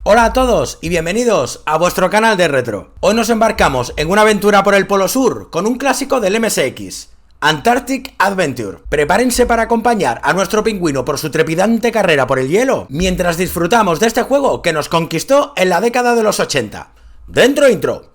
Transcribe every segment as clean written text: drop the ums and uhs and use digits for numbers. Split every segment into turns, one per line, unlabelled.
Hola a todos y bienvenidos a vuestro canal de retro. Hoy nos embarcamos en una aventura por el Polo Sur con un clásico del MSX, Antarctic Adventure. Prepárense para acompañar a nuestro pingüino por su trepidante carrera por el hielo, mientras disfrutamos de este juego que nos conquistó en la década de los 80. ¡Dentro intro!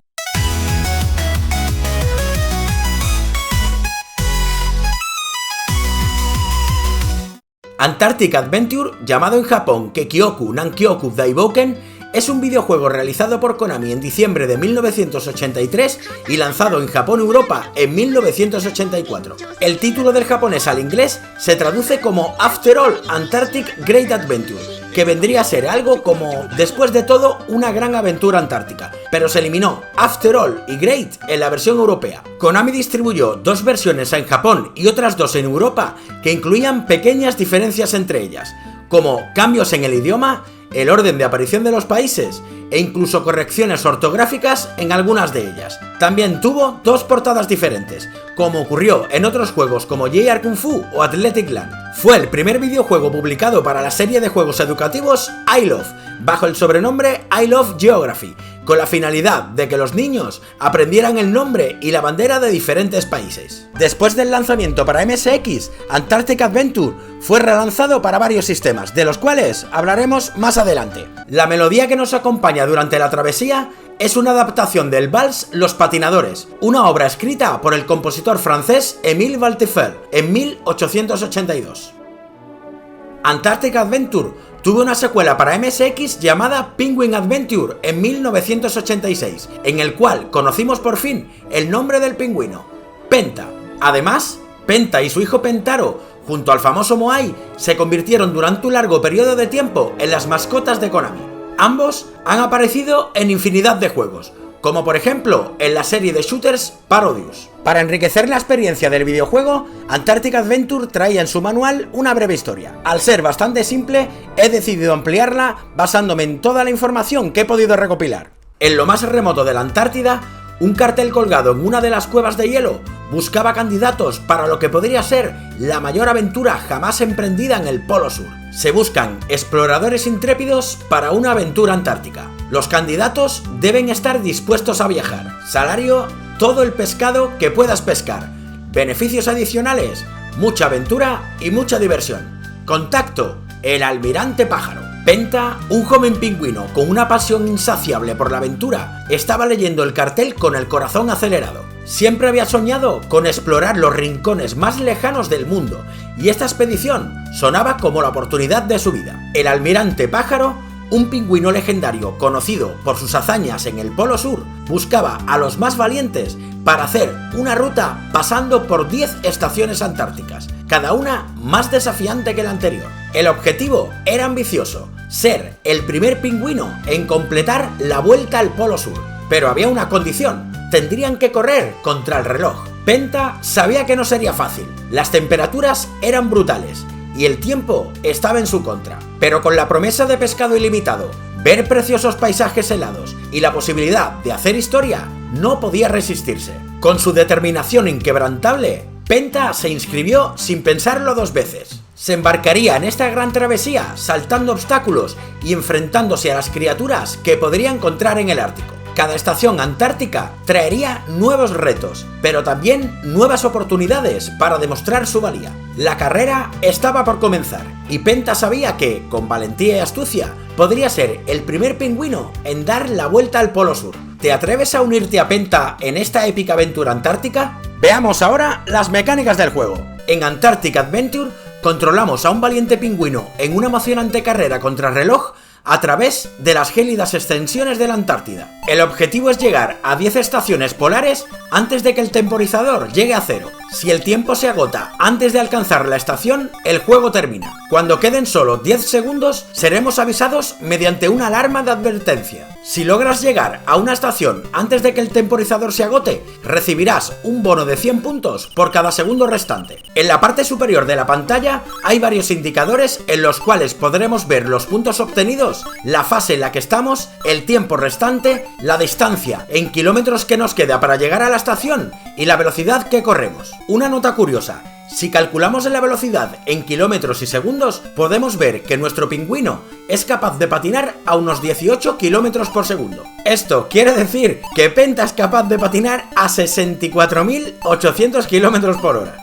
Antarctic Adventure, llamado en Japón Kekyoku Nankyoku Daibouken, es un videojuego realizado por Konami en diciembre de 1983 y lanzado en Japón y Europa en 1984. El título del japonés al inglés se traduce como After All Antarctic Great Adventure, que vendría a ser algo como, después de todo, una gran aventura antártica, pero se eliminó After All y Great en la versión europea. Konami distribuyó dos versiones en Japón y otras dos en Europa que incluían pequeñas diferencias entre ellas, como cambios en el idioma, el orden de aparición de los países e incluso correcciones ortográficas en algunas de ellas. También tuvo dos portadas diferentes, como ocurrió en otros juegos como JR Kung Fu o Athletic Land. Fue el primer videojuego publicado para la serie de juegos educativos I Love, bajo el sobrenombre I Love Geography, con la finalidad de que los niños aprendieran el nombre y la bandera de diferentes países. Después del lanzamiento para MSX, Antarctic Adventure fue relanzado para varios sistemas, de los cuales hablaremos más adelante. La melodía que nos acompaña durante la travesía es una adaptación del vals Los Patinadores, una obra escrita por el compositor francés Émile Walteufel en 1882. Antarctic Adventure tuvo una secuela para MSX llamada Penguin Adventure en 1986, en el cual conocimos por fin el nombre del pingüino, Penta. Además, Penta y su hijo Pentaro, junto al famoso Moai, se convirtieron durante un largo periodo de tiempo en las mascotas de Konami. Ambos han aparecido en infinidad de juegos, como por ejemplo en la serie de shooters Parodius. Para enriquecer la experiencia del videojuego, Antarctic Adventure traía en su manual una breve historia. Al ser bastante simple, he decidido ampliarla basándome en toda la información que he podido recopilar. En lo más remoto de la Antártida, un cartel colgado en una de las cuevas de hielo buscaba candidatos para lo que podría ser la mayor aventura jamás emprendida en el Polo Sur. Se buscan exploradores intrépidos para una aventura antártica. Los candidatos deben estar dispuestos a viajar. Salario: todo el pescado que puedas pescar. Beneficios adicionales: mucha aventura y mucha diversión. Contacto: el almirante pájaro. Penta, un joven pingüino con una pasión insaciable por la aventura, estaba leyendo el cartel con el corazón acelerado. Siempre había soñado con explorar los rincones más lejanos del mundo, y esta expedición sonaba como la oportunidad de su vida. El almirante pájaro, un pingüino legendario conocido por sus hazañas en el Polo Sur, buscaba a los más valientes para hacer una ruta pasando por 10 estaciones antárticas, cada una más desafiante que la anterior. El objetivo era ambicioso: ser el primer pingüino en completar la vuelta al Polo Sur. Pero había una condición: tendrían que correr contra el reloj. Penta sabía que no sería fácil, las temperaturas eran brutales y el tiempo estaba en su contra. Pero con la promesa de pescado ilimitado, ver preciosos paisajes helados y la posibilidad de hacer historia, no podía resistirse. Con su determinación inquebrantable, Penta se inscribió sin pensarlo dos veces. Se embarcaría en esta gran travesía saltando obstáculos y enfrentándose a las criaturas que podría encontrar en el Ártico. Cada estación antártica traería nuevos retos, pero también nuevas oportunidades para demostrar su valía. La carrera estaba por comenzar, y Penta sabía que, con valentía y astucia, podría ser el primer pingüino en dar la vuelta al Polo Sur. ¿Te atreves a unirte a Penta en esta épica aventura antártica? Veamos ahora las mecánicas del juego. En Antarctic Adventure controlamos a un valiente pingüino en una emocionante carrera contrarreloj a través de las gélidas extensiones de la Antártida. El objetivo es llegar a 10 estaciones polares antes de que el temporizador llegue a 0. Si el tiempo se agota antes de alcanzar la estación, el juego termina. Cuando queden solo 10 segundos, seremos avisados mediante una alarma de advertencia. Si logras llegar a una estación antes de que el temporizador se agote, recibirás un bono de 100 puntos por cada segundo restante. En la parte superior de la pantalla hay varios indicadores en los cuales podremos ver los puntos obtenidos, la fase en la que estamos, el tiempo restante, la distancia en kilómetros que nos queda para llegar a la estación y la velocidad que corremos. Una nota curiosa: Si calculamos la velocidad en kilómetros y segundos, podemos ver que nuestro pingüino es capaz de patinar a unos 18 kilómetros por segundo. Esto quiere decir que Penta es capaz de patinar a 64.800 kilómetros por hora.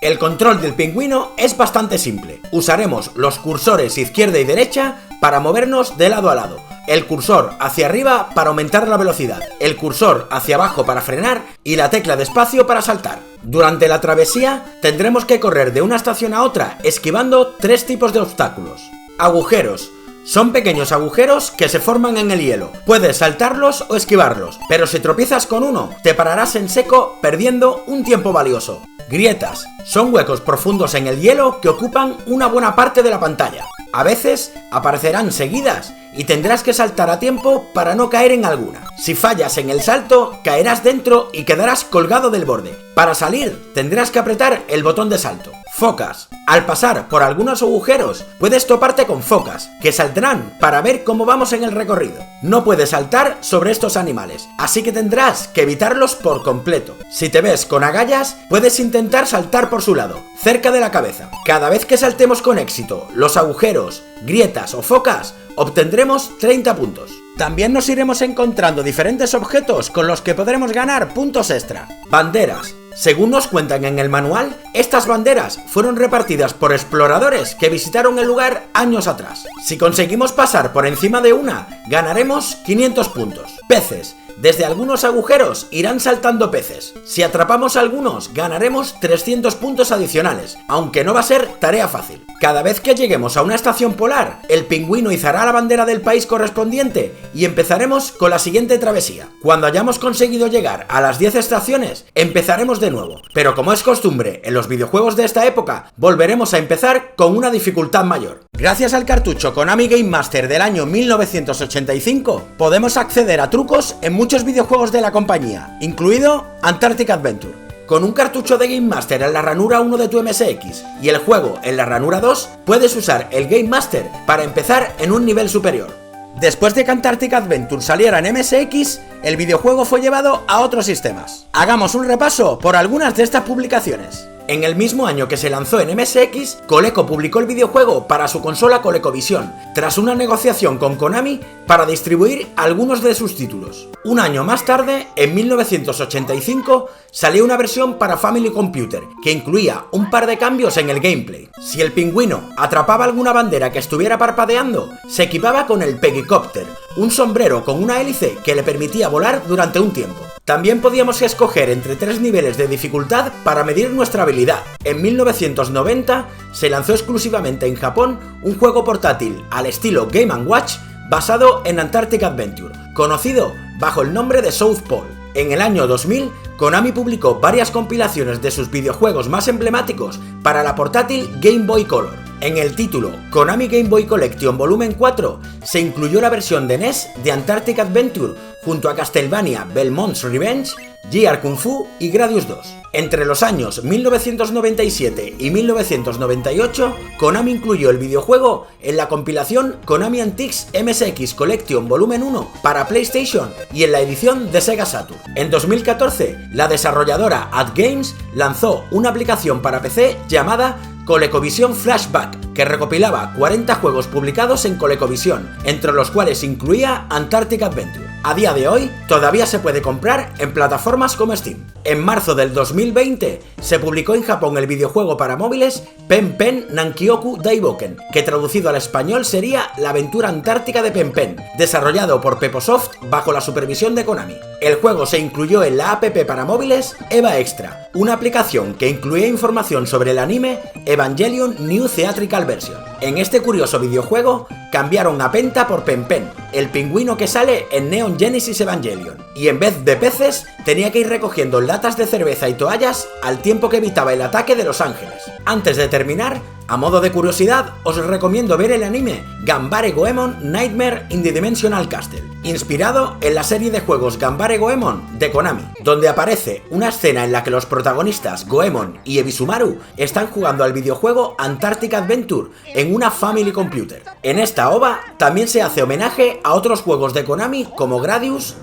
El control del pingüino es bastante simple. Usaremos los cursores izquierda y derecha para movernos de lado a lado, el cursor hacia arriba para aumentar la velocidad, el cursor hacia abajo para frenar y la tecla de espacio para saltar. Durante la travesía tendremos que correr de una estación a otra esquivando tres tipos de obstáculos. Agujeros. Son pequeños agujeros que se forman en el hielo. Puedes saltarlos o esquivarlos, pero si tropiezas con uno, te pararás en seco perdiendo un tiempo valioso. Grietas. Son huecos profundos en el hielo que ocupan una buena parte de la pantalla. A veces aparecerán seguidas y tendrás que saltar a tiempo para no caer en alguna. Si fallas en el salto, caerás dentro y quedarás colgado del borde. Para salir, tendrás que apretar el botón de salto. Focas. Al pasar por algunos agujeros, puedes toparte con focas, que saldrán para ver cómo vamos en el recorrido. No puedes saltar sobre estos animales, así que tendrás que evitarlos por completo. Si te ves con agallas, puedes intentar saltar por su lado, cerca de la cabeza. Cada vez que saltemos con éxito los agujeros, grietas o focas, obtendremos 30 puntos. También nos iremos encontrando diferentes objetos con los que podremos ganar puntos extra. Banderas. Según nos cuentan en el manual, estas banderas fueron repartidas por exploradores que visitaron el lugar años atrás. Si conseguimos pasar por encima de una, ganaremos 500 puntos. Peces. Desde algunos agujeros irán saltando peces. Si atrapamos algunos, ganaremos 300 puntos adicionales, aunque no va a ser tarea fácil. Cada vez que lleguemos a una estación polar, el pingüino izará la bandera del país correspondiente y empezaremos con la siguiente travesía. Cuando hayamos conseguido llegar a las 10 estaciones, empezaremos de nuevo. Pero como es costumbre en los videojuegos de esta época, volveremos a empezar con una dificultad mayor. Gracias al cartucho Konami Game Master del año 1985, podemos acceder a trucos en muchos videojuegos de la compañía, incluido Antarctic Adventure. Con un cartucho de Game Master en la ranura 1 de tu MSX y el juego en la ranura 2, puedes usar el Game Master para empezar en un nivel superior. Después de que Antarctic Adventure saliera en MSX, el videojuego fue llevado a otros sistemas. Hagamos un repaso por algunas de estas publicaciones. En el mismo año que se lanzó en MSX, Coleco publicó el videojuego para su consola ColecoVision, tras una negociación con Konami para distribuir algunos de sus títulos. Un año más tarde, en 1985, salió una versión para Family Computer, que incluía un par de cambios en el gameplay. Si el pingüino atrapaba alguna bandera que estuviera parpadeando, se equipaba con el Peggycopter, un sombrero con una hélice que le permitía volar durante un tiempo. También podíamos escoger entre 3 niveles de dificultad para medir nuestra habilidad. En 1990 se lanzó exclusivamente en Japón un juego portátil al estilo Game & Watch basado en Antarctic Adventure, conocido bajo el nombre de South Pole. En el año 2000, Konami publicó varias compilaciones de sus videojuegos más emblemáticos para la portátil Game Boy Color. En el título Konami Game Boy Collection Volumen 4 se incluyó la versión de NES de Antarctic Adventure junto a Castlevania Belmont's Revenge, GR Kung Fu y Gradius 2. Entre los años 1997 y 1998, Konami incluyó el videojuego en la compilación Konami Antiques MSX Collection Volumen 1 para PlayStation y en la edición de Sega Saturn. En 2014, la desarrolladora AdGames lanzó una aplicación para PC llamada ColecoVision Flashback, que recopilaba 40 juegos publicados en ColecoVision, entre los cuales incluía Antarctic Adventure. A día de hoy, todavía se puede comprar en plataformas como Steam. En marzo del 2020, se publicó en Japón el videojuego para móviles Pen Pen Nankyoku Daiboken, que traducido al español sería La aventura antártica de Pen Pen, desarrollado por Peposoft bajo la supervisión de Konami. El juego se incluyó en la app para móviles Eva Extra, una aplicación que incluía información sobre el anime Evangelion New Theatrical Version. En este curioso videojuego, cambiaron a Penta por Pen Pen, el pingüino que sale en Neon Genesis Evangelion, y en vez de peces, tenía que ir recogiendo latas de cerveza y toallas al tiempo que evitaba el ataque de los ángeles. Antes de terminar, a modo de curiosidad, os recomiendo ver el anime Ganbare Goemon Nightmare in the Dimensional Castle, inspirado en la serie de juegos Ganbare Goemon de Konami, donde aparece una escena en la que los protagonistas Goemon y Ebisumaru están jugando al videojuego Antarctic Adventure en una Family Computer. En esta OVA también se hace homenaje a otros juegos de Konami como Gradius,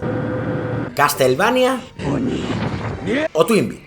Castlevania o Twinbee.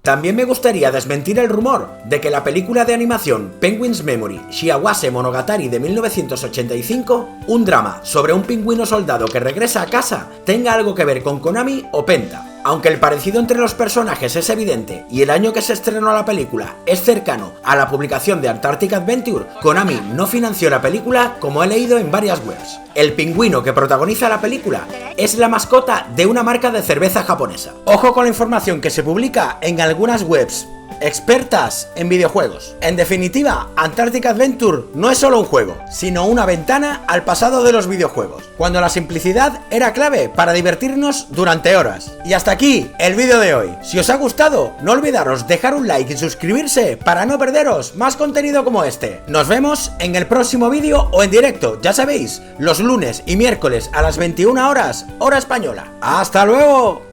También me gustaría desmentir el rumor de que la película de animación Penguin's Memory Shiawase Monogatari de 1985, un drama sobre un pingüino soldado que regresa a casa, tenga algo que ver con Konami o Penta. Aunque el parecido entre los personajes es evidente y el año que se estrenó la película es cercano a la publicación de Antarctic Adventure, Konami no financió la película como he leído en varias webs. El pingüino que protagoniza la película es la mascota de una marca de cerveza japonesa. Ojo con la información que se publica en algunas webs expertas en videojuegos. En definitiva, Antarctic Adventure no es solo un juego, sino una ventana al pasado de los videojuegos, cuando la simplicidad era clave para divertirnos durante horas. Y hasta aquí el vídeo de hoy. Si os ha gustado, no olvidaros dejar un like y suscribirse para no perderos más contenido como este. Nos vemos en el próximo vídeo o en directo, ya sabéis, los lunes y miércoles a las 21 horas, hora española. ¡Hasta luego!